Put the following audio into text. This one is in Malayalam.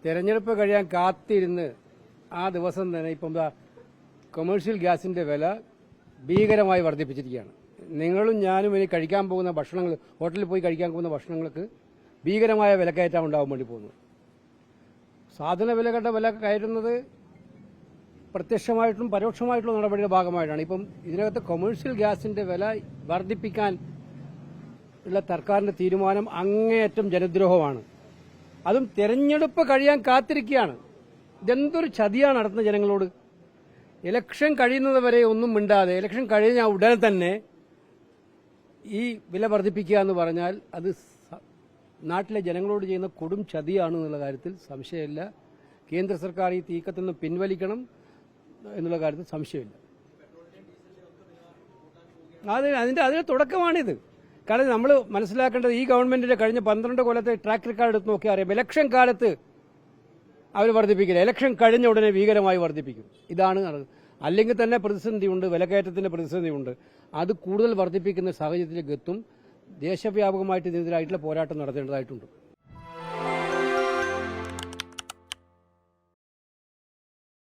തെരഞ്ഞെടുപ്പ് കഴിയാൻ കാത്തിരുന്ന് ആ ദിവസം തന്നെ ഇപ്പം കൊമേഴ്ഷ്യൽ ഗ്യാസിന്റെ വില ഭീകരമായി വർദ്ധിപ്പിച്ചിരിക്കുകയാണ്. നിങ്ങളും ഞാനും ഇനി കഴിക്കാൻ പോകുന്ന ഭക്ഷണങ്ങൾ, ഹോട്ടലിൽ പോയി കഴിക്കാൻ പോകുന്ന ഭക്ഷണങ്ങൾക്ക് ഭീകരമായ വിലക്കയറ്റം ഉണ്ടാവാൻ വേണ്ടി പോകുന്നു. സാധന വിലകളുടെ വില കയറ്റുന്നത് പ്രത്യക്ഷമായിട്ടും പരോക്ഷമായിട്ടുള്ള നടപടിയുടെ ഭാഗമായിട്ടാണ്. ഇപ്പം ഇതിനകത്ത് കൊമേഴ്ഷ്യൽ ഗ്യാസിന്റെ വില വർദ്ധിപ്പിക്കാൻ ഉള്ള സർക്കാരിന്റെ തീരുമാനം അങ്ങേയറ്റം ജനദ്രോഹമാണ്. അതും തെരഞ്ഞെടുപ്പ് കഴിയാൻ കാത്തിരിക്കുകയാണ്. ഇതെന്തൊരു ചതിയാണ് നടത്തുന്ന ജനങ്ങളോട്. ഇലക്ഷൻ കഴിയുന്നത് വരെ ഒന്നും മിണ്ടാതെ ഇലക്ഷൻ കഴിഞ്ഞ ഉടനെ തന്നെ ഈ വില വർദ്ധിപ്പിക്കുക എന്ന് പറഞ്ഞാൽ അത് നാട്ടിലെ ജനങ്ങളോട് ചെയ്യുന്ന കൊടും ചതിയാണ് എന്നുള്ള കാര്യത്തിൽ സംശയമില്ല. കേന്ദ്ര സർക്കാർ ഈ തീക്കത്തിൽ നിന്ന് പിൻവലിക്കണം എന്നുള്ള കാര്യത്തിൽ സംശയമില്ല. അതിന്റെ തുടക്കമാണിത്. കാരണം നമ്മൾ മനസ്സിലാക്കേണ്ടത് ഈ ഗവൺമെന്റിന്റെ കഴിഞ്ഞ 12 കൊല്ലത്തെ ട്രാക്ക് റെക്കോർഡ് എടുത്ത് നോക്കിയാൽ അറിയാം. ഇലക്ഷൻ കാലത്ത് അവർ വർദ്ധിപ്പിക്കില്ല, ഇലക്ഷൻ കഴിഞ്ഞ ഉടനെ ഭീകരമായി വർദ്ധിപ്പിക്കും. ഇതാണ് അല്ലെങ്കിൽ തന്നെ പ്രതിസന്ധിയുണ്ട്, വിലക്കയറ്റത്തിന്റെ പ്രതിസന്ധിയുണ്ട്. അത് കൂടുതൽ വർദ്ധിപ്പിക്കുന്ന സാഹചര്യത്തിലേക്ക് എത്തും. ദേശവ്യാപകമായിട്ട് ഇതിനെതിരായിട്ടുള്ള പോരാട്ടം നടത്തേണ്ടതായിട്ടുണ്ട്.